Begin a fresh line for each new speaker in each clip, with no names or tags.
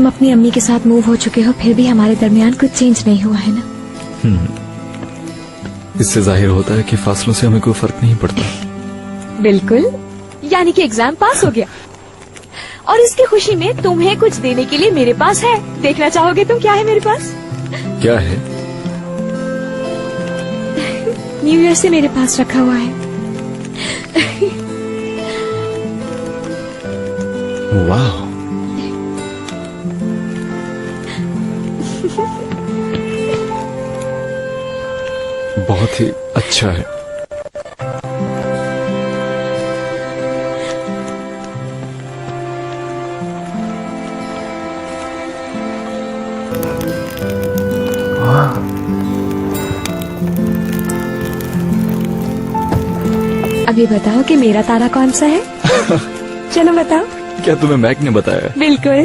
तुम अपनी अम्मी के साथ मूव हो चुके हो, फिर भी हमारे दरमियान कुछ चेंज नहीं हुआ है ना?
इससे जाहिर होता है कि फासलों से हमें कोई फर्क नहीं पड़ता।
बिल्कुल, यानी कि एग्जाम पास हो गया और इसकी खुशी में तुम्हें कुछ देने के लिए मेरे पास है। देखना चाहोगे तुम क्या है मेरे पास?
क्या है?
न्यू ईयर से मेरे पास रखा हुआ है।
वाह, बहुत ही अच्छा है।
अब ये बताओ कि मेरा तारा कौन सा है? चलो बताओ।
क्या तुम्हें मैक ने बताया?
बिल्कुल।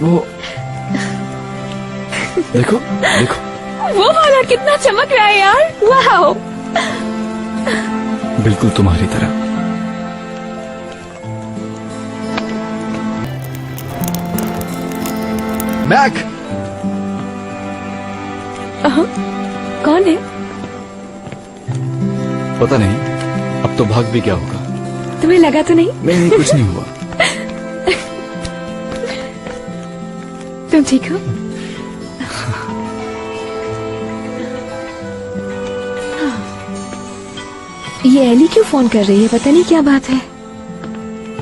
वो देखो देखो,
वो वाला कितना चमक रहा है यार। वाह,
बिल्कुल तुम्हारी तरह। मैक।
कौन है?
पता नहीं, अब तो भाग भी क्या होगा।
तुम्हें लगा तो नहीं?
नहीं, कुछ नहीं हुआ।
तुम ठीक हो? ये एली क्यों फोन कर रही है? पता नहीं क्या बात है।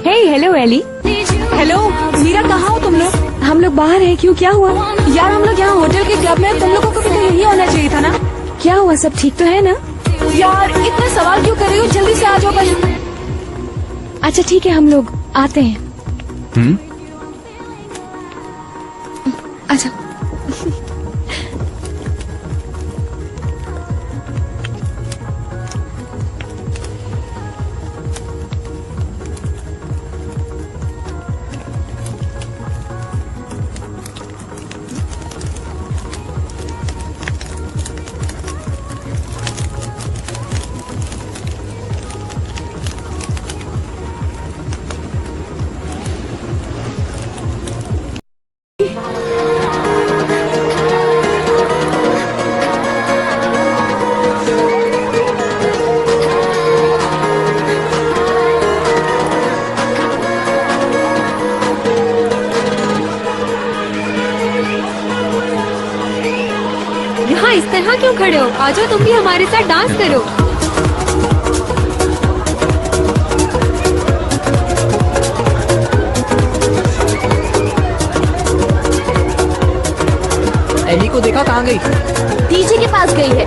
हे, हेलो एली।
हेलो मीरा, कहाँ हो तुम लोग?
हम लोग बाहर हैं। क्यों, क्या हुआ?
यार हम लोग यहाँ होटल के क्लब में, तुम लोगों को भी तो यही होना चाहिए था ना।
क्या हुआ? सब ठीक तो है ना?
यार इतना सवाल क्यों कर रही हो? जल्दी से आ जाओ बस।
अच्छा ठीक है, हम लोग आते हैं। अच्छा।
इस तरह क्यों खड़े हो? आ जाओ तुम भी हमारे साथ डांस करो।
एली को देखा, कहाँ गई?
डीजे के पास गई है।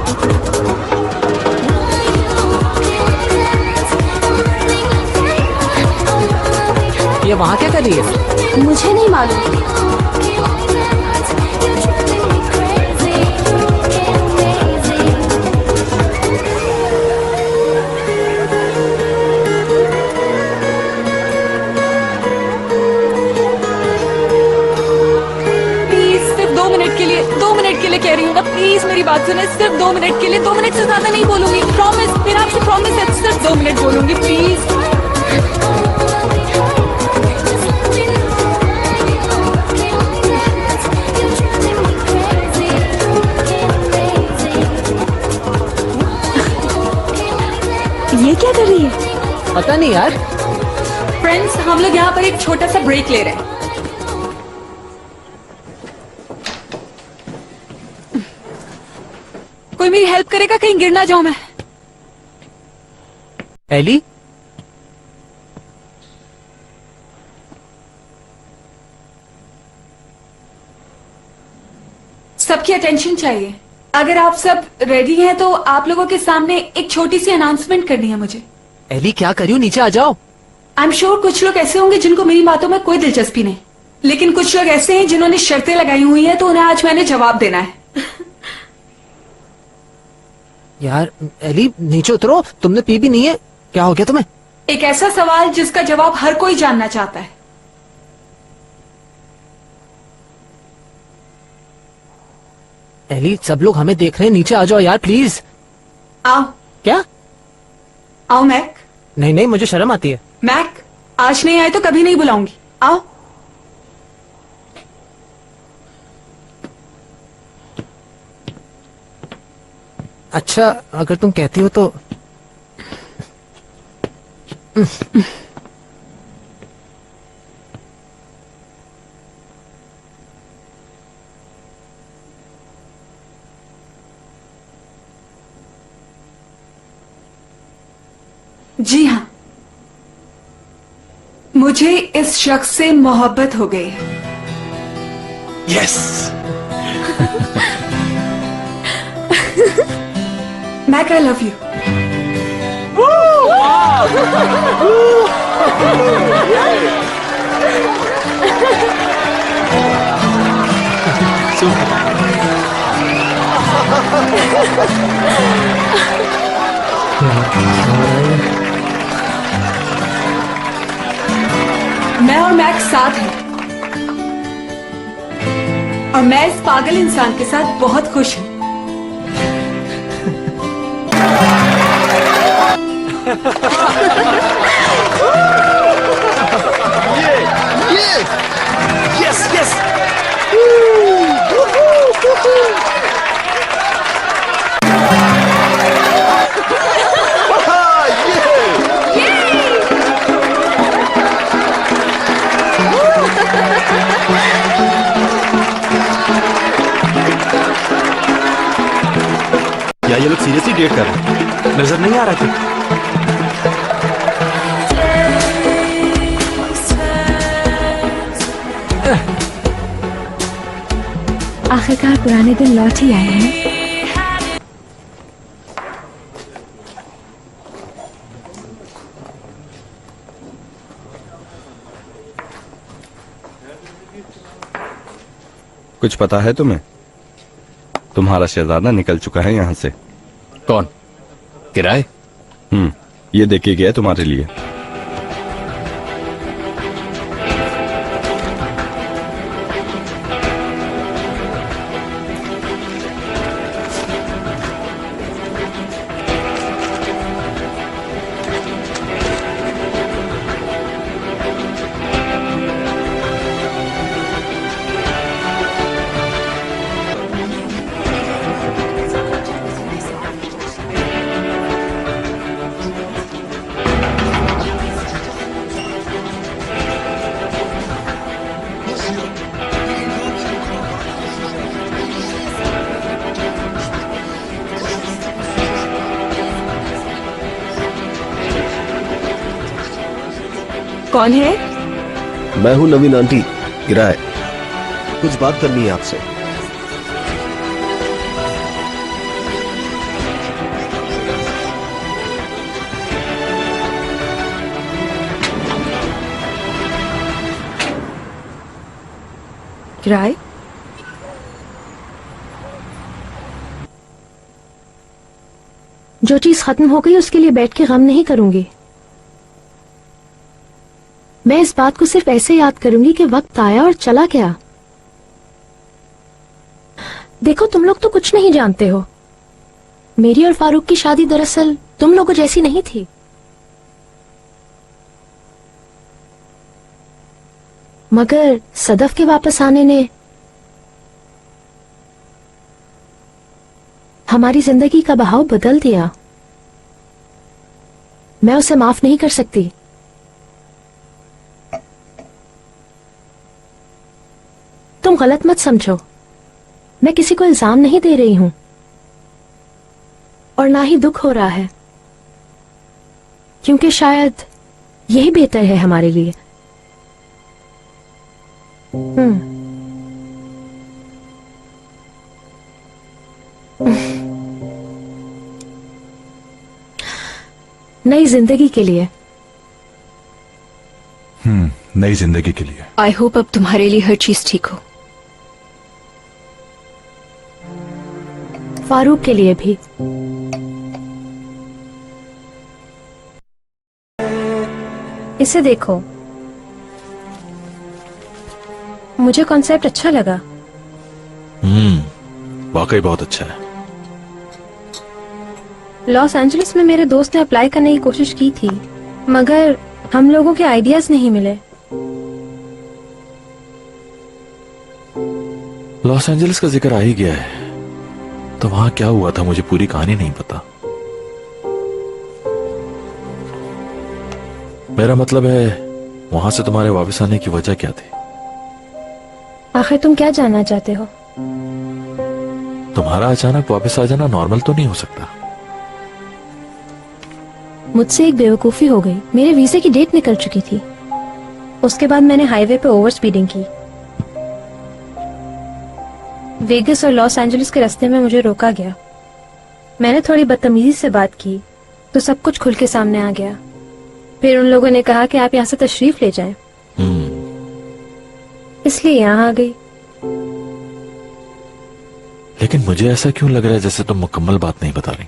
ये वहाँ क्या कर रही है?
मुझे नहीं मालूम।
कह रही हूँ, प्लीज मेरी बात सुने। सिर्फ 2 मिनट के लिए, 2 मिनट से ज्यादा नहीं बोलूंगी। प्रॉमिस, मेरा आपसे प्रॉमिस है। सिर्फ 2 मिनट बोलूंगी, प्लीज।
ये क्या कर रही है?
पता नहीं यार। फ्रेंड्स, हम लोग यहाँ पर एक छोटा सा ब्रेक ले रहे हैं। कोई मेरी हेल्प करेगा? कहीं गिर ना जाऊं मैं। एली, सबकी अटेंशन चाहिए। अगर आप सब रेडी हैं तो आप लोगों के सामने एक छोटी सी अनाउंसमेंट करनी है मुझे।
एली क्या करियो, नीचे आ जाओ।
आई एम श्योर कुछ लोग ऐसे होंगे जिनको मेरी बातों में कोई दिलचस्पी नहीं, लेकिन कुछ लोग ऐसे हैं जिन्होंने शर्तें लगाई हुई हैं, तो उन्हें आज मैंने जवाब देना है।
यार एली नीचे उतरो, तुमने पी भी नहीं है, क्या हो गया तुम्हें?
एक ऐसा सवाल जिसका जवाब हर कोई जानना चाहता है।
एली सब लोग हमें देख रहे हैं, नीचे आ जाओ यार प्लीज।
आओ
क्या?
आओ मैक।
नहीं नहीं, मुझे शर्म आती है।
मैक, आज नहीं आए तो कभी नहीं बुलाऊंगी। आओ।
अच्छा, अगर तुम कहती हो तो।
जी हाँ, मुझे इस शख्स से मोहब्बत हो गई है।
Yes.
Mac, I love you. मैं और मैक्स साथ हैं और मैं इस पागल इंसान के साथ बहुत खुश हूँ।
Yes yes.
क्या ये लोग सीरियसली डेट कर रहे हैं? नजर नहीं आ रहा क्या?
आखिरकार पुराने दिन लौट ही आए हैं।
कुछ पता है तुम्हें? तुम्हारा शहजादा निकल चुका है यहाँ से।
कौन? किराए?
ये देखे गया तुम्हारे लिए।
कौन है?
मैं हूं नवीन आंटी, किराए। कुछ बात करनी है आपसे।
किराए? जो चीज खत्म हो गई उसके लिए बैठ के गम नहीं करूंगी। मैं इस बात को सिर्फ ऐसे याद करूंगी कि वक्त आया और चला गया। देखो, तुम लोग तो कुछ नहीं जानते हो। मेरी और फारूक की शादी दरअसल तुम लोगों जैसी नहीं थी। मगर सदफ के वापस आने ने हमारी जिंदगी का बहाव बदल दिया। मैं उसे माफ नहीं कर सकती। तुम गलत मत समझो, मैं किसी को इल्जाम नहीं दे रही हूं और ना ही दुख हो रहा है, क्योंकि शायद यही बेहतर है हमारे लिए। नई जिंदगी के लिए।
नई जिंदगी के लिए।
आई होप अब तुम्हारे लिए हर चीज ठीक हो।
फारूक के लिए भी। इसे देखो, मुझे कॉन्सेप्ट अच्छा लगा।
वाकई बहुत अच्छा है।
लॉस एंजलिस में मेरे दोस्त ने अप्लाई करने की कोशिश की थी, मगर हम लोगों के आइडियाज नहीं मिले।
लॉस एंजलिस का जिक्र आ ही गया है, तो वहां क्या हुआ था मुझे पूरी कहानी नहीं पता। मेरा मतलब है वहां से तुम्हारे वापस आने की वजह क्या थी?
आखिर तुम क्या जानना चाहते हो?
तुम्हारा अचानक वापस आ जाना नॉर्मल तो नहीं हो सकता।
मुझसे एक बेवकूफी हो गई। मेरे वीजे की डेट निकल चुकी थी। उसके बाद मैंने हाईवे पे ओवर स्पीडिंग की। वेगस और लॉस एंजलिस के रास्ते में मुझे रोका गया। मैंने थोड़ी बदतमीजी से बात की तो सब कुछ खुल के सामने आ गया। फिर उन लोगों ने कहा कि आप यहाँ से तशरीफ ले जाएं। इसलिए यहाँ आ गई।
लेकिन मुझे ऐसा क्यों लग रहा है जैसे तुम मुकम्मल बात नहीं बता रही?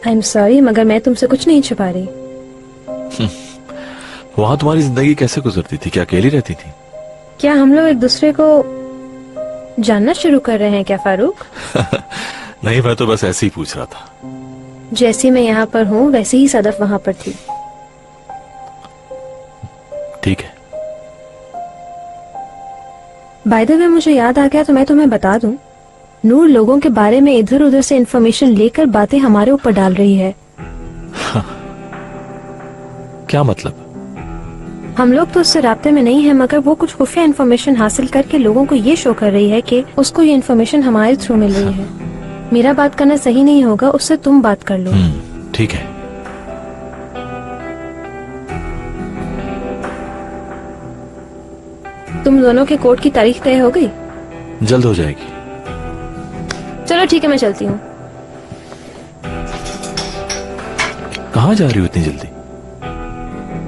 आई एम सॉरी, मगर मैं तुमसे कुछ नहीं छुपा रही।
वहां तुम्हारी जिंदगी कैसे गुजरती थी? क्या अकेली रहती थी?
क्या हम लोग एक दूसरे को जानना शुरू कर रहे हैं क्या फारूक?
नहीं, मैं तो बस ऐसे ही पूछ रहा था।
जैसी मैं यहाँ पर हूँ वैसी ही सदफ वहां पर थी।
ठीक है।
बाय द वे मुझे याद आ गया तो मैं तुम्हें बता दूं, नूर लोगों के बारे में इधर उधर से इंफॉर्मेशन लेकर बातें हमारे ऊपर डाल रही है।
क्या मतलब?
हम लोग तो उससे राब्ते में नहीं है, मगर वो कुछ खुफिया इंफॉर्मेशन हासिल करके लोगों को ये शो कर रही है कि उसको ये इंफॉर्मेशन हमारे थ्रू मिल रही है। मेरा बात करना सही नहीं होगा, उससे तुम बात कर लो।
ठीक है।
तुम दोनों के कोर्ट की तारीख तय हो गई?
जल्द हो जाएगी।
चलो ठीक है, मैं चलती हूँ।
कहाँ जा रही हो इतनी जल्दी?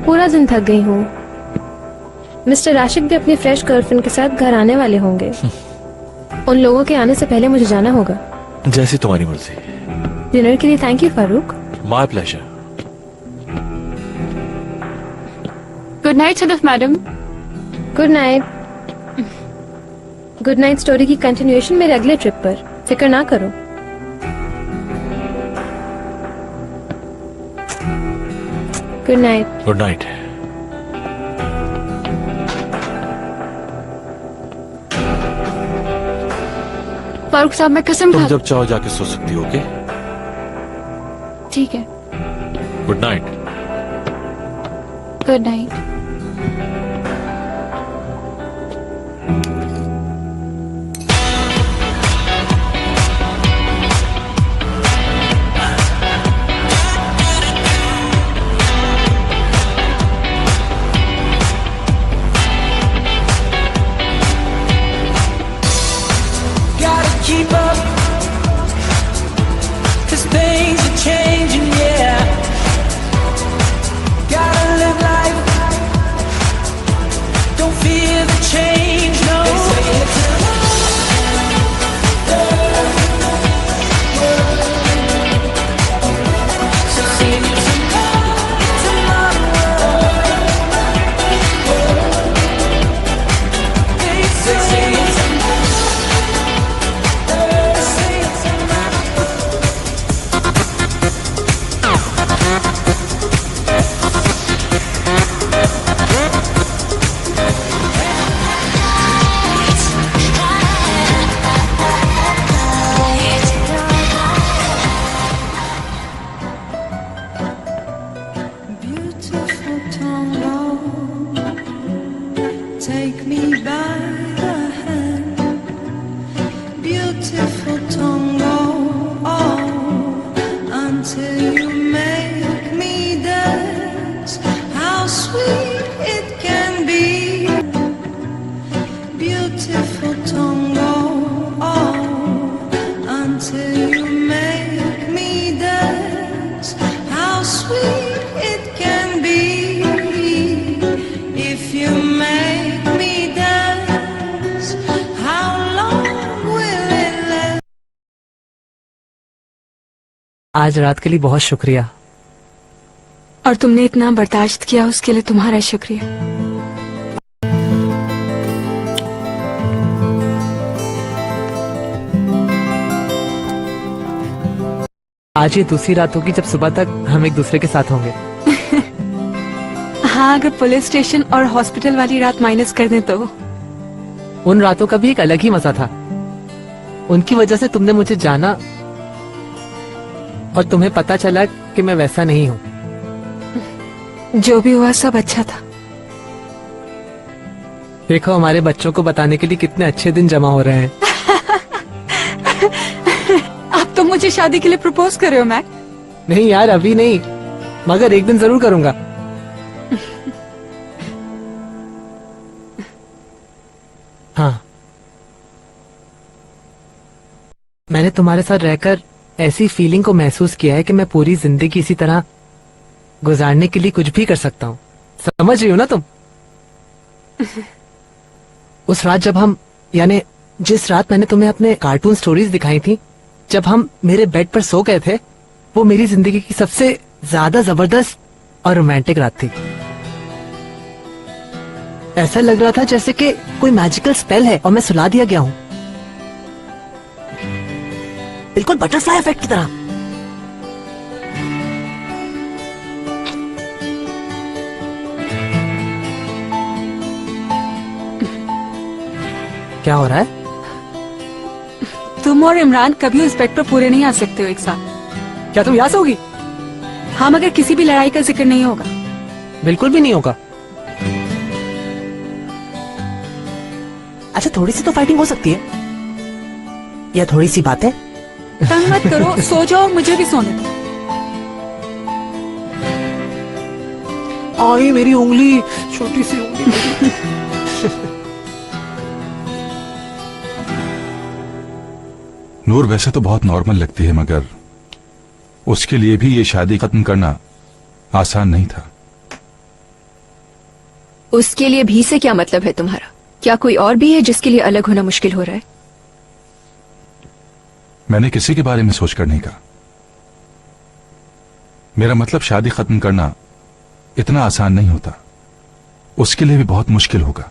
पूरा दिन थक गई हूँ। मिस्टर राशिद भी अपनी फ्रेश गर्लफ्रेंड के साथ घर आने वाले होंगे। उन लोगों के आने से पहले मुझे जाना होगा।
जैसी तुम्हारी मर्जी।
डिनर के लिए thank you Farooq.
My pleasure.
Good night Sadaf madam.
Good night. Good night story की कंटिन्यूएशन मेरे अगले ट्रिप पर, फिक्र ना करो। Good night.
Good night.
Farooq साहब मैं कसम
तुम
खा।
जब चाहो जाके सो सकती हो। ओके,
ठीक है।
Good night.
Good night.
Keep up, 'cause things are changing, yeah. Gotta live life, don't fear the change, no. They say it's so sing it tomorrow. They say it's beautiful tango, take me by the hand. Beautiful tango, oh, until you make me dance. How sweet it can be. Beautiful tango, oh, until you make me dance. How sweet it can be if you make me dance. How long will it last?
आज रात के लिए बहुत शुक्रिया।
और तुमने इतना बर्दाश्त किया उसके लिए तुम्हारा शुक्रिया।
आज ये दूसरी रात होगी जब सुबह तक हम एक दूसरे के साथ होंगे।
हाँ, अगर पुलिस स्टेशन और हॉस्पिटल वाली रात माइनस कर दें तो।
उन रातों का भी एक अलग ही मजा था। उनकी वजह से तुमने मुझे जाना और तुम्हें पता चला कि मैं वैसा नहीं हूँ।
जो भी हुआ सब अच्छा था।
देखो हमारे बच्चों को बताने के लिए कितने अच्छे दिन जमा हो रहे हैं।
आप तो मुझे शादी के लिए प्रपोज कर रहे हो मैक?
नहीं यार, अभी नहीं, मगर एक दिन जरूर करूंगा। हाँ, मैंने तुम्हारे साथ रहकर ऐसी फीलिंग को महसूस किया है कि मैं पूरी जिंदगी इसी तरह गुजारने के लिए कुछ भी कर सकता हूँ। समझ रही हो ना तुम? उस रात जब हम, यानी जिस रात मैंने तुम्हें अपने कार्टून स्टोरीज दिखाई थी, जब हम मेरे बेड पर सो गए थे, वो मेरी जिंदगी की सबसे ज्यादा जबरदस्त और रोमांटिक रात थी। ऐसा लग रहा था जैसे कि कोई मैजिकल स्पेल है और मैं सुला दिया गया हूँ, बिल्कुल बटरफ्लाई इफेक्ट की तरह। क्या हो रहा है?
तुम और इमरान कभी उस बेड पर पूरे नहीं आ सकते हो एक साथ।
क्या तुम यहाँ सोगी?
हाँ, मगर किसी भी लड़ाई का जिक्र नहीं होगा।
बिल्कुल भी नहीं होगा। अच्छा, थोड़ी सी तो फाइटिंग हो सकती है, या थोड़ी सी बात है।
तंग मत करो, सो जाओ, मुझे भी सोने दो।
आई मेरी उंगली, छोटी सी उंगली।
नूर वैसे तो बहुत नॉर्मल लगती है, मगर उसके लिए भी ये शादी खत्म करना आसान नहीं था।
उसके लिए भी से क्या मतलब है तुम्हारा? क्या कोई और भी है जिसके लिए अलग होना मुश्किल हो रहा है?
मैंने किसी के बारे में सोचकर नहीं कहा। मेरा मतलब शादी खत्म करना इतना आसान नहीं होता, उसके लिए भी बहुत मुश्किल होगा।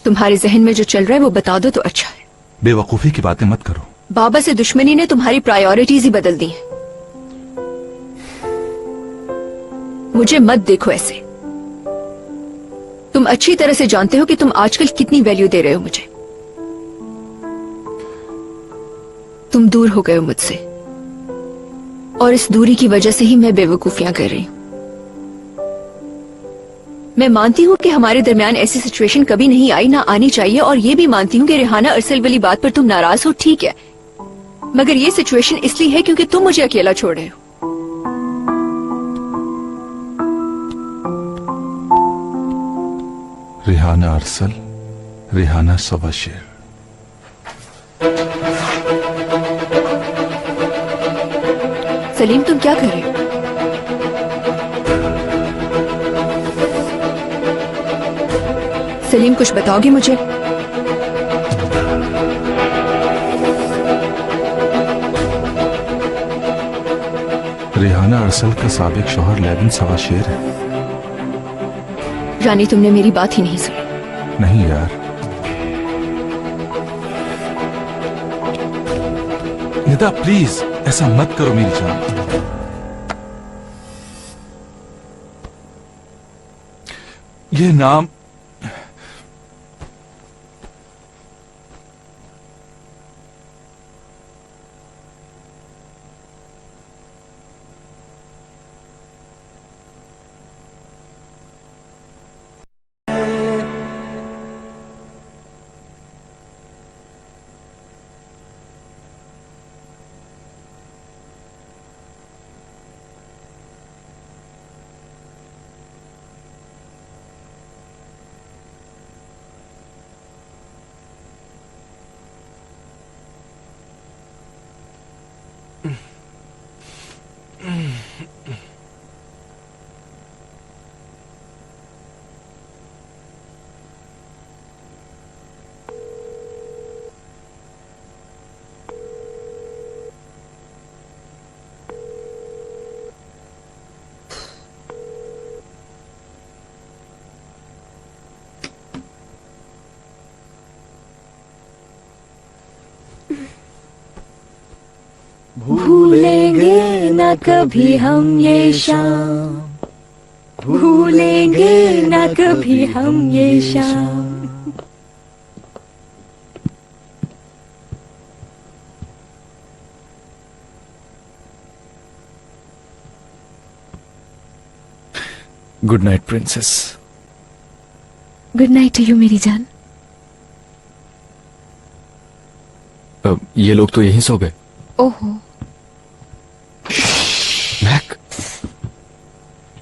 तुम्हारे जहन में जो चल रहा है वो बता दो तो अच्छा है।
बेवकूफी की बातें मत करो।
बाबा से दुश्मनी ने तुम्हारी प्रायोरिटीज ही बदल दी हैं। मुझे मत देखो ऐसे। तुम अच्छी तरह से जानते हो कि तुम आजकल कितनी वैल्यू दे रहे हो मुझे। तुम दूर हो गए हो मुझसे, और इस दूरी की वजह से ही मैं बेवकूफियां कर रही हूं। मैं मानती हूं कि हमारे दरमियान ऐसी सिचुएशन कभी नहीं आई, ना आनी चाहिए, और ये भी मानती हूं कि रिहाना अरसल वाली बात पर तुम नाराज हो, ठीक है, मगर ये सिचुएशन इसलिए है क्योंकि तुम मुझे अकेला छोड़ रहे हो।
रिहाना अरसल, रिहाना सवाशेर।
सलीम, तुम क्या कर रहे हो? सलीम, कुछ बताओगे मुझे?
रिहाना अरसल का साबिक शौहर लेविन सवाशेर है।
रानी, तुमने मेरी बात ही नहीं सुनी।
नहीं यार, निदा प्लीज ऐसा मत करो मेरी जान। ये नाम
भूलेंगे न कभी हम ये शाम, भूलेंगे न कभी हम ये शाम।
Good night princess.
Good night to you मेरी जान।
ये लोग तो यहीं सो गए।
ओहो,
मैक,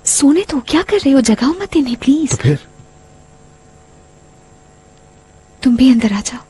सोने तो क्या कर रहे हो, जगाओ मत इन्हें प्लीज।
तो फिर
तुम भी अंदर आ जाओ।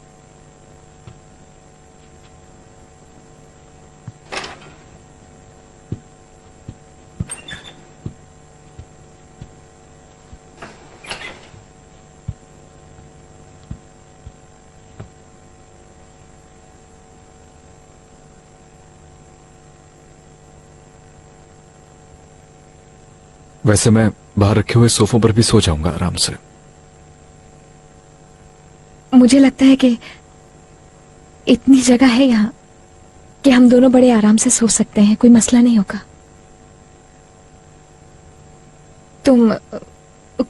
वैसे मैं बाहर रखे हुए सोफों पर भी सो जाऊंगा आराम से।
मुझे लगता है कि इतनी जगह है यहाँ कि हम दोनों बड़े आराम से सो सकते हैं, कोई मसला नहीं होगा। तुम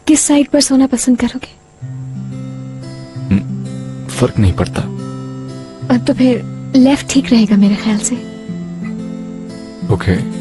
किस साइड पर सोना पसंद करोगे?
फर्क नहीं पड़ता।
तो फिर लेफ्ट ठीक रहेगा मेरे ख्याल से।
Okay.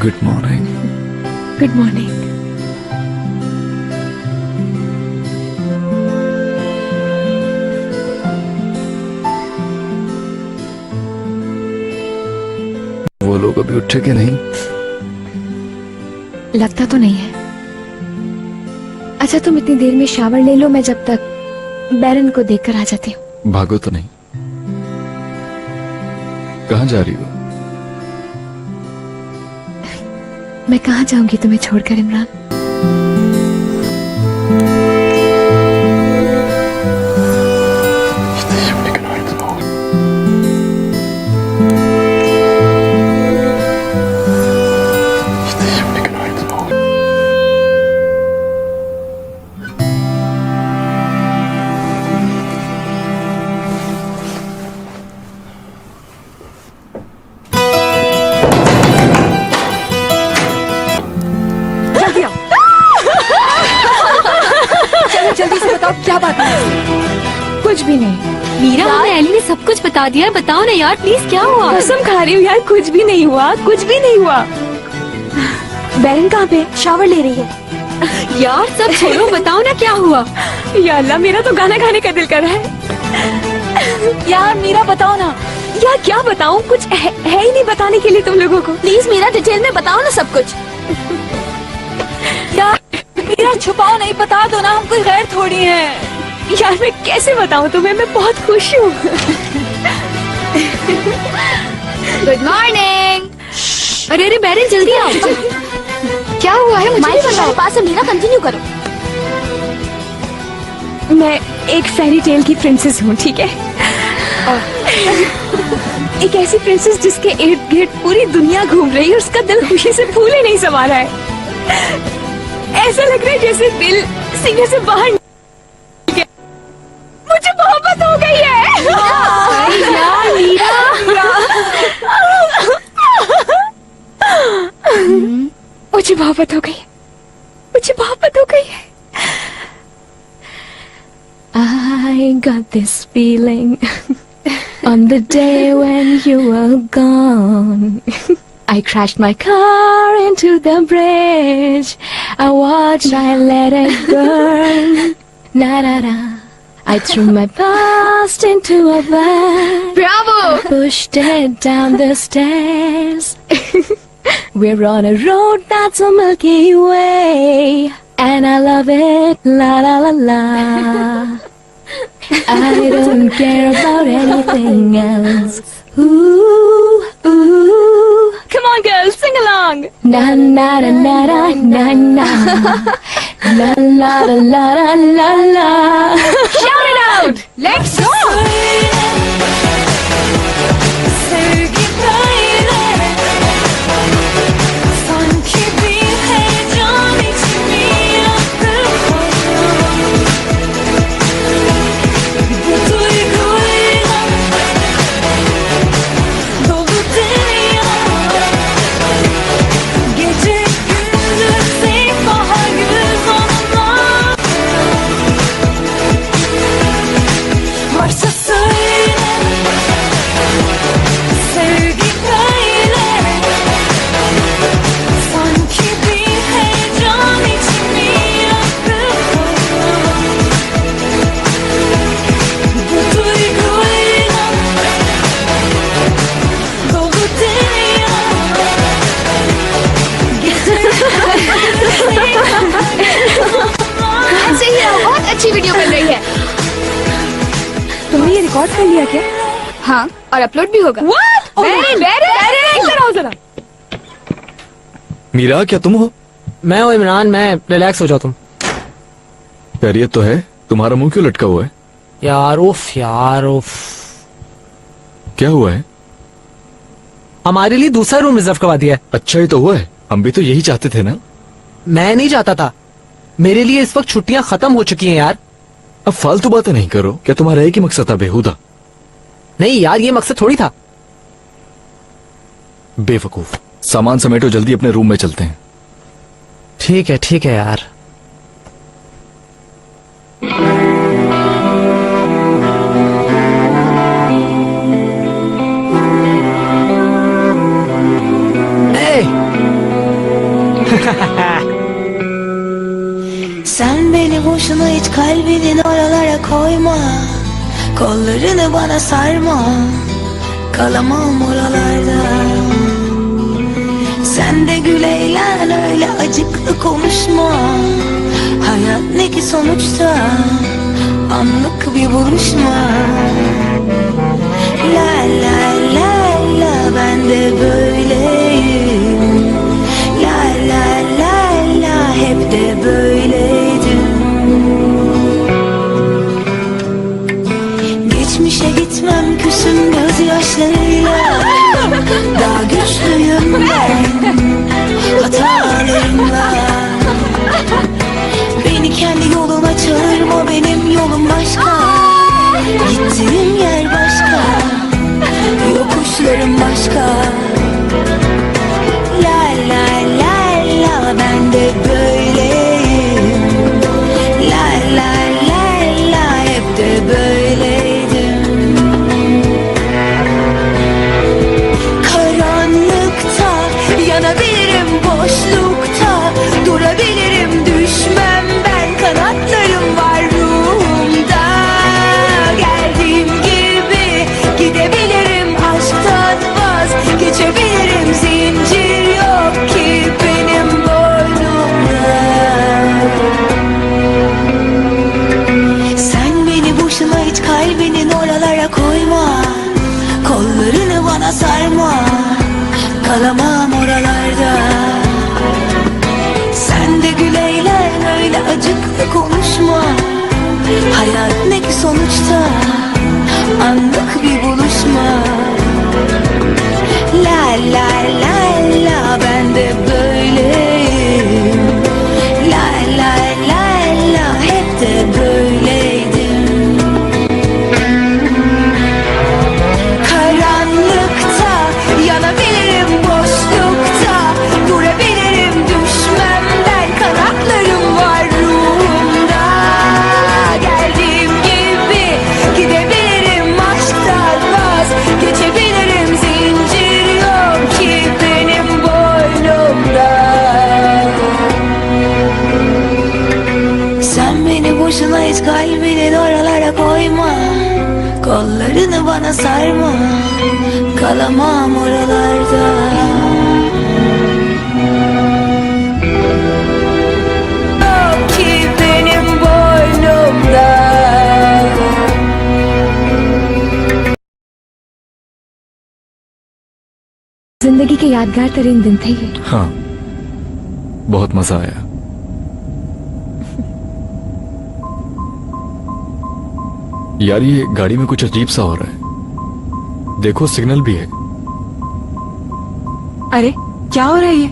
Good morning.
Good morning.
वो लोग अभी उठे कि नहीं?
लगता तो नहीं है। अच्छा तुम इतनी देर में शावर ले लो, मैं जब तक बैरन को देखकर आ जाती हूँ।
भागो तो नहीं? कहाँ जा रही हो?
मैं कहाँ जाऊंगी तुम्हें छोड़कर इमरान। जल्दी आओ। बताओ क्या बात है? कुछ भी नहीं।
मीरा, हमें एली ने सब कुछ बता दिया है, बताओ ना यार प्लीज, क्या हुआ?
कसम खा रही हूँ यार, कुछ भी नहीं हुआ, कुछ भी नहीं हुआ। बैरन कहाँ पे? शावर ले रही है।
यार सब छोड़ो, बताओ ना क्या हुआ?
या अल्लाह, मेरा तो गाना गाने का दिल कर रहा है। यार मीरा बताओ ना। यार क्या बताऊं, कुछ है ही नहीं बताने के लिए तुम लोगों को।
प्लीज मीरा, डिटेल में बताओ ना सब कुछ।
यार मीरा छुपाओ नहीं, बता दो ना, हम कोई गैर थोड़ी हैं। यार मैं कैसे बताऊं तुम्हें, मैं बहुत खुश हूँ।
Good morning. अरे अरे बैरन, जल्दी आओ। क्या हुआ है मुझे बताओ।
पास मीरा, कंटिन्यू करो। मैं एक फेरी टेल की प्रिंसेस हूँ, ठीक है? एक ऐसी प्रिंसेस जिसके इर्द गिर्द पूरी दुनिया घूम रही है, उसका दिल खुशी से फूले नहीं समा रहा है। ऐसा लग रहा है जैसे दिल सीने से बाहर निकल गया। मुझे मोहब्बत हो गई है।
यार मीरा,
मुझे मोहब्बत हो गई है, मुझे मोहब्बत हो गई है। I got this feeling on the day when you were gone. I crashed my car into the bridge. I watched, I let it burn. Na na na. I threw my past into a bag.
bravo.
Pushed it down the stairs. We're on a road that's a Milky Way, and I love it, la la la la. I don't care about anything else. Ooh, ooh. Come on, girls, sing along. Na na na na na na na. La la la la la la la. Shout it out. Let's go.
Sevgi böyle, sanki bir heyecan içimi yakıp bu duyguyla dolu dünya. Gece gündüz bahar güz anılar. Varsa söyle, sevgi böyle, sanki bir heyecan içimi yakıp bu duyguyla dolu dünya. Gece
ऐसे ही रहो, बहुत अच्छी video बन रही है।
तुमने ये record कर लिया क्या?
हाँ, और अपलोड भी होगा।
What? इधर आओ जरा।
मीरा, क्या तुम हो?
मैं हूँ इमरान, मैं रिलैक्स हो जाओ तुम।
खैरियत तो है? तुम्हारा मुंह क्यों लटका हुआ है?
यार उफ।
क्या हुआ है?
हमारे लिए दूसरा रूम रिजर्व करवा दिया है।
अच्छा ही तो हुआ है, हम भी तो यही चाहते थे ना।
मैं नहीं चाहता था, मेरे लिए इस वक्त छुट्टियां खत्म हो चुकी हैं यार।
अब फालतू बातें नहीं करो, क्या तुम्हारा एक ही मकसद था बेहुदा?
नहीं यार, ये मकसद थोड़ी था।
बेवकूफ। सामान समेटो, जल्दी अपने रूम में चलते हैं।
ठीक है यार।
sen beni boşuna hiç kalbinin oralara koyma. Kollarını bana sarma, kalamam oralarda. Sen de gül eğlen, öyle acıklı konuşma. Hayat ne ki sonuçta, anlık bir buluşma. La la la la, ben de böyleyim. La la la la, hep de böyleydim. Geçmişe gitmem, küsüm gözyaşlarıyla. Daha güçlüyüm ben, hatalarımla. Beni kendi yoluna çağırma, benim yolum başka. Gittiğim yer başka, yokuşlarım başka. La la la la, ben de böyleyim. La la la kalamam oralarda. Sen de gül eğlen, öyle acıklı konuşma. Hayat ne ki sonuçta, anlık bir buluşma. La la la la, ben de böyleyim. La la la la, hep de böyleydim. Karanlıkta yanabilirim, boşlukta durabilirim, düşmemden kanatlarım var ruhumda. Geldiğim gibi gidebilirim, aşktan vaz geçebilirim, zincir yok ki benim boynumda. Sen beni boşuna hiç kalbinin oralara koyma, kollarını bana sarma, kalamam oralarda. Yok ki benim boynumda.
जिंदगी के यादगार तरीन दिन थे ये।
हाँ, बहुत मजा आया। यार ये गाड़ी में कुछ अजीब सा हो रहा है। देखो सिग्नल भी है।
अरे क्या हो रहा है ये?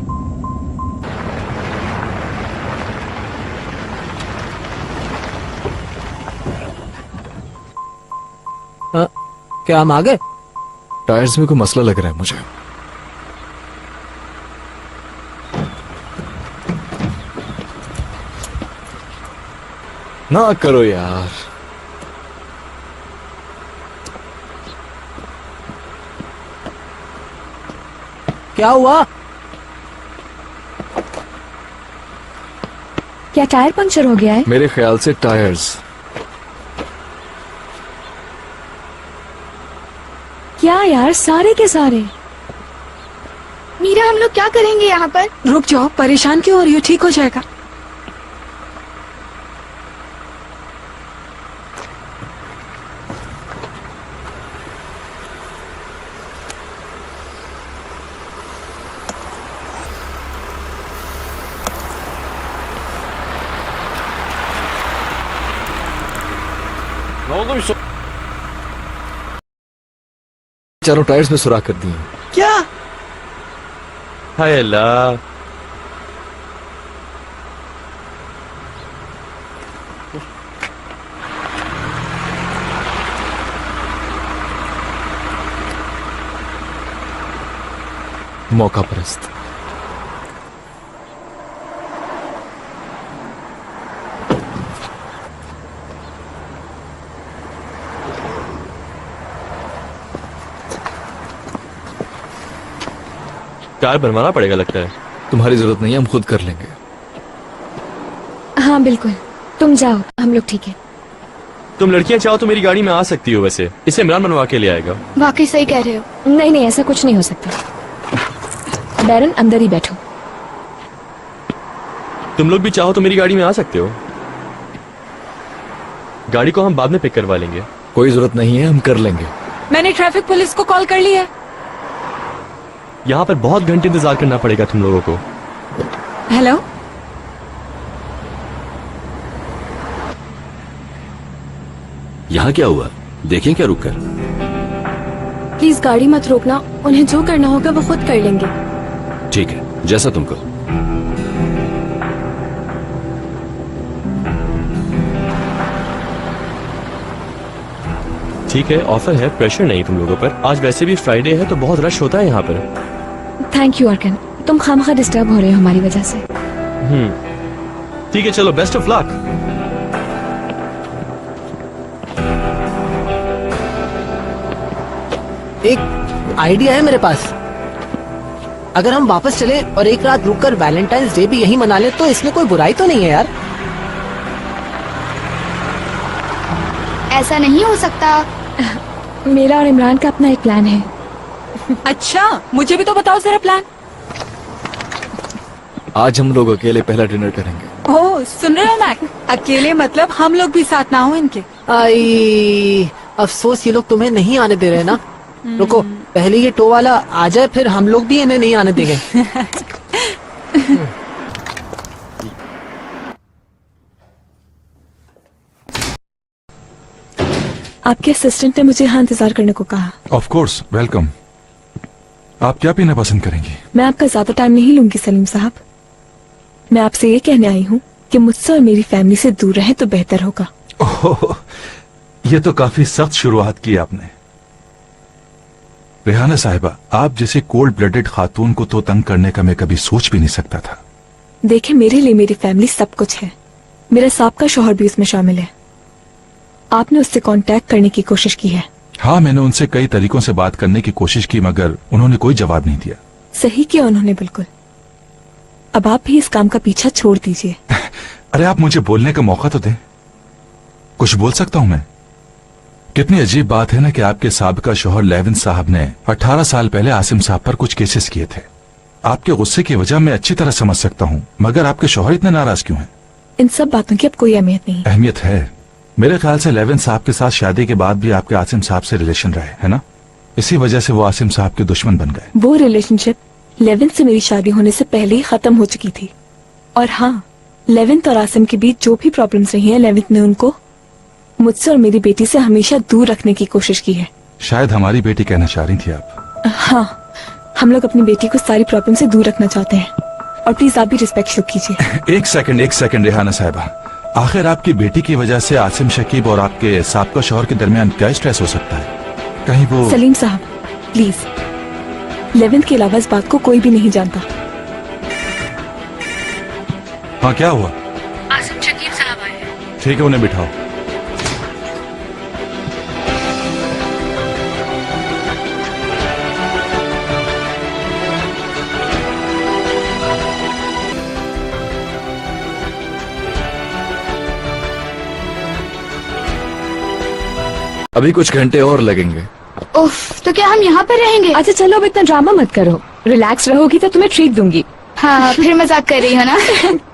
क्या हम आ गए?
टायर्स में कोई मसला लग रहा है मुझे। ना करो यार।
क्या हुआ?
क्या टायर पंक्चर हो गया है?
मेरे ख्याल से टायर्स।
क्या यार, सारे के सारे।
मीरा, हम लोग क्या करेंगे यहाँ पर?
रुक जाओ, परेशान क्यों हो रही हो? ठीक हो जाएगा।
चारों टायर्स में सुराख कर दिए।
क्या?
हाय अल्लाह।
मौका परस्त।
टायर बनवाना पड़ेगा लगता है।
तुम्हारी जरूरत नहीं है, हम खुद कर लेंगे।
हाँ बिल्कुल, तुम जाओ, हम लोग ठीक है।
तुम लड़कियां चाहो तो मेरी गाड़ी में आ सकती हो, वैसे इसे इमरान बनवा के ले आएगा।
वाकई सही कह रहे हो।
नहीं नहीं, ऐसा कुछ नहीं हो सकता। बैरन, अंदर ही बैठो।
तुम लोग भी चाहो तो मेरी गाड़ी में आ सकते हो। गाड़ी को हम बाद में पिक करवा लेंगे।
कोई जरूरत नहीं है, हम कर लेंगे।
मैंने ट्रैफिक पुलिस को कॉल कर ली है।
यहाँ पर बहुत घंटे इंतजार करना पड़ेगा तुम लोगों को।
हेलो,
यहाँ क्या हुआ? देखें क्या रुक कर?
प्लीज गाड़ी मत रोकना, उन्हें जो करना होगा वो खुद कर लेंगे।
ठीक है, जैसा तुम कहो।
ठीक है, ऑफर है, प्रेशर नहीं तुम लोगों पर। आज वैसे भी फ्राइडे है तो बहुत रश होता है यहाँ पर।
थैंक यू अर्कन, तुम खामखा डिस्टर्ब हो रहे हो हमारी वजह से।
ठीक है, चलो, बेस्ट ऑफ लक।
एक आइडिया है मेरे पास। अगर हम वापस चले और एक रात रुककर वैलेंटाइंस डे भी यहीं मना लें तो इसमें कोई बुराई तो नहीं है यार।
ऐसा नहीं हो सकता।
मेरा और इमरान का अपना एक प्लान है।
अच्छा, मुझे भी तो बताओ जरा प्लान।
आज हम लोग अकेले पहला डिनर करेंगे।
ओह, सुन रहे हो मैक? अकेले मतलब हम लोग भी साथ ना हो इनके।
आई अफसोस, ये लोग तुम्हें नहीं आने दे रहे ना। रुको, पहले ये टो वाला आ जाए, फिर हम लोग भी इन्हें नहीं आने देंगे।
आपके असिस्टेंट ने मुझे यहाँ इंतजार करने को कहा।
Of course, welcome. आप क्या पीना पसंद करेंगी?
मैं आपका ज्यादा टाइम नहीं लूंगी सलीम साहब। मैं आपसे ये कहने आई हूँ कि मुझसे और मेरी फैमिली से दूर रहें तो बेहतर होगा।
ओह, ये तो काफी सख्त शुरुआत की आपने। रेहाना साहिबा, आप जैसे कोल्ड ब्लडेड खातून को तो तंग करने का मैं कभी सोच भी नहीं सकता था।
देखे, मेरे लिए मेरी फैमिली सब कुछ है। मेरा साहब शौहर भी उसमें शामिल है। आपने उससे कांटेक्ट करने की कोशिश की है?
हाँ, मैंने उनसे कई तरीकों से बात करने की कोशिश की, मगर उन्होंने कोई जवाब नहीं दिया।
सही किया उन्होंने, बिल्कुल। अब आप भी इस काम का पीछा छोड़ दीजिए।
अरे आप मुझे बोलने का मौका तो दें, कुछ बोल सकता हूं मैं। कितनी अजीब बात है ना कि आपके साबिका शौहर लेविन साहब ने 18 साल पहले आसिम साहब पर कुछ केसेस किए थे। आपके गुस्से की वजह मैं अच्छी तरह समझ सकता हूं, मगर आपके शौहर इतने नाराज क्यों हैं?
इन सब बातों की अब कोई अहमियत नहीं।
अहमियत है। मेरे ख्याल से लेविन साहब के साथ शादी के बाद भी आपके आसिम साहब से रिलेशन रहे, है ना? इसी वजह से वो आसिम साहब के दुश्मन बन गए।
वो रिलेशनशिप लेविन से मेरी शादी होने से पहले ही खत्म हो चुकी थी। और हाँ, लेविन और आसिम के बीच जो भी प्रॉब्लम्स रही हैं, लेविन ने उनको मुझसे और मेरी बेटी से हमेशा दूर रखने की कोशिश की है।
शायद हमारी बेटी कहना चाह रही थी आप।
हाँ, हम लोग अपनी बेटी को सारी प्रॉब्लम से दूर रखना चाहते हैं। और प्लीज आप भी रिस्पेक्ट शो कीजिए।
एक सेकंड रेहाना साहिबा, आखिर आपकी बेटी की वजह से आसिम शकीब और आपके साबिका शौहर के दरमियान क्या स्ट्रेस हो सकता है? कहीं वो...
सलीम साहब, प्लीज, लेविन के अलावा इस बात को कोई भी नहीं जानता।
हाँ, क्या हुआ?
आसिम शकीब साहब आए हैं।
ठीक है, उन्हें बिठाओ।
अभी कुछ घंटे और लगेंगे।
उफ, तो क्या हम यहाँ पर रहेंगे?
अच्छा चलो, अब इतना ड्रामा मत करो। रिलैक्स रहोगी तो तुम्हें ट्रीट दूंगी।
हाँ, फिर मजाक कर रही हो ना?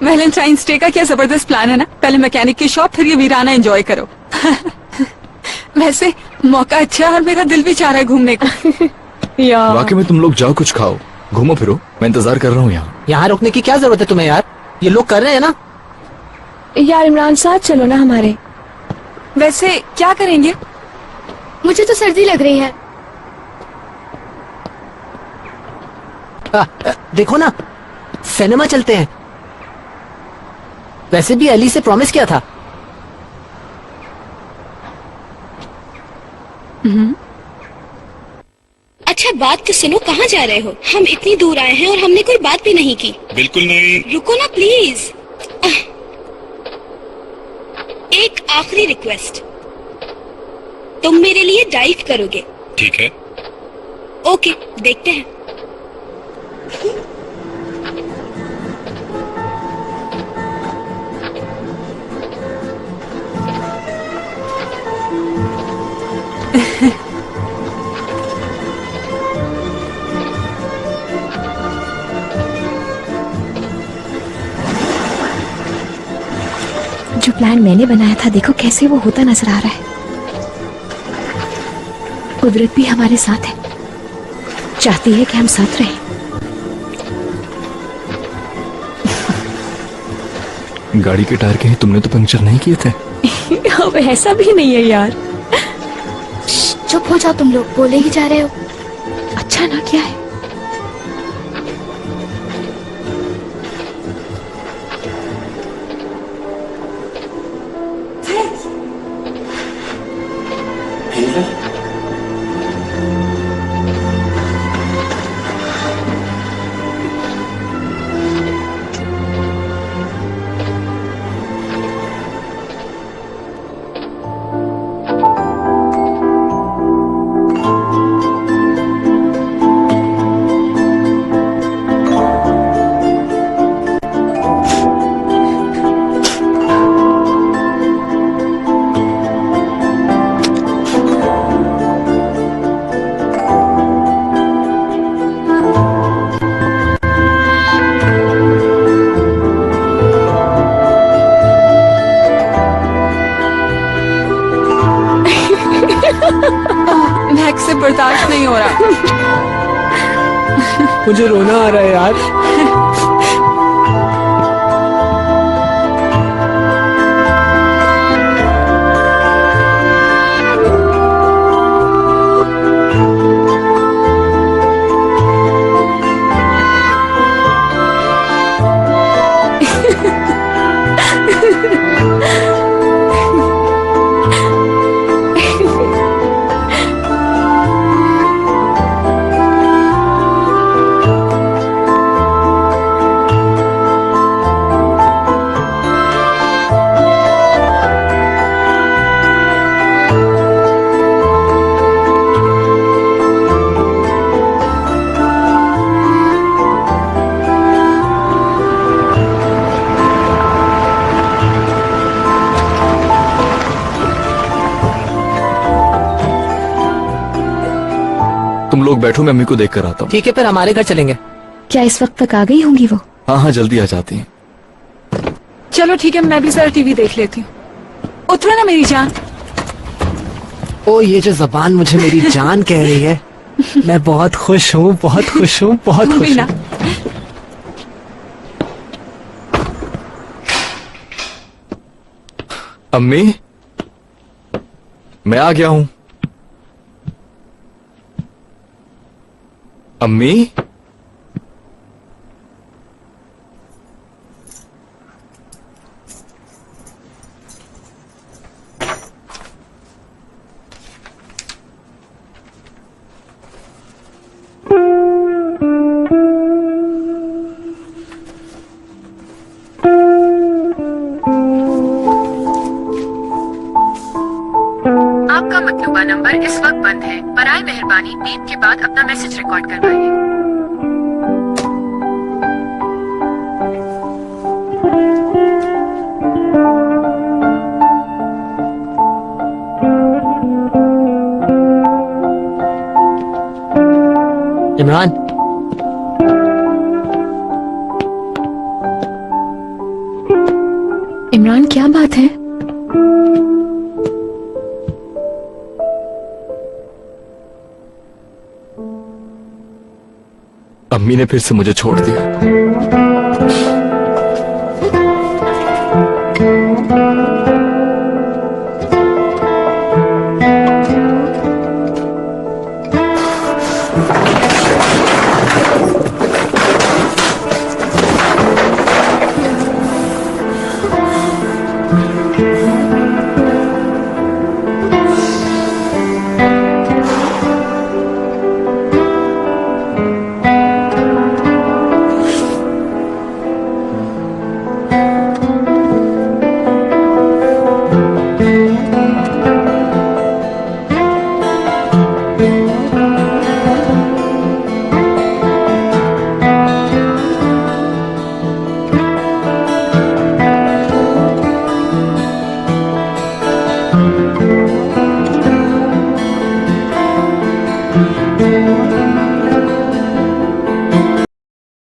वैलेंटाइंस डे का क्या जबरदस्त प्लान है ना। पहले मैकेनिक की शॉप, फिर ये वीराना एंजॉय करो। वैसे मौका अच्छा है और मेरा दिल भी चाह रहा है घूमने को।
वाकई में तुम लोग जाओ, कुछ खाओ, घूमो फिरो, मैं इंतजार कर रहा हूँ यहाँ।
यहाँ रुकने की क्या जरूरत है तुम्हें यार? ये लोग कर रहे हैं ना।
यार इमरान, साथ चलो ना हमारे।
वैसे क्या करेंगे?
मुझे तो सर्दी लग रही है।
देखो ना, सिनेमा चलते हैं। वैसे भी अली से प्रॉमिस किया था।
अच्छा बात तो सुनो, कहाँ जा रहे हो? हम इतनी दूर आए हैं और हमने कोई बात भी नहीं की।
बिल्कुल नहीं।
रुको ना प्लीज। एक आखिरी रिक्वेस्ट, तुम मेरे लिए डाइव करोगे?
ठीक है।
ओके, देखते हैं।
जो प्लान मैंने बनाया था, देखो कैसे वो होता नजर आ रहा है। कुदरत भी हमारे साथ है, चाहती है कि हम साथ रहें।
गाड़ी के टायर कहीं तुमने तो पंक्चर नहीं किए थे?
अब ऐसा भी नहीं है यार।
चुप हो जाओ, तुम लोग बोले ही जा रहे हो।
अच्छा ना, क्या है?
नहीं हो रहा।
मुझे रोना आ रहा है यार।
तुम लोग बैठो, मैं अम्मी को देख कर आता हूँ।
ठीक है, फिर हमारे घर चलेंगे।
क्या इस वक्त तक आ गई होंगी वो?
हाँ हाँ, जल्दी आ जाती हैं।
चलो ठीक है, मैं भी जरा टीवी देख लेती हूँ। उतरो ना मेरी जान।
ओ, ये जो जबान मुझे मेरी जान कह रही है, मैं बहुत खुश हूँ, बहुत खुश हूँ, बहुत
तू भी
खुश
ना।
हूँ।
अम्मी, मैं आ गया हूँ। अम्मी,
आपका मतलूबा नंबर इस वक्त बंद है। बराए मेहरबानी बीप के बाद अपना मैसेज रिकॉर्ड करवाइए।
इमरान,
इमरान, क्या बात है?
अम्मी ने फिर से मुझे छोड़ दिया।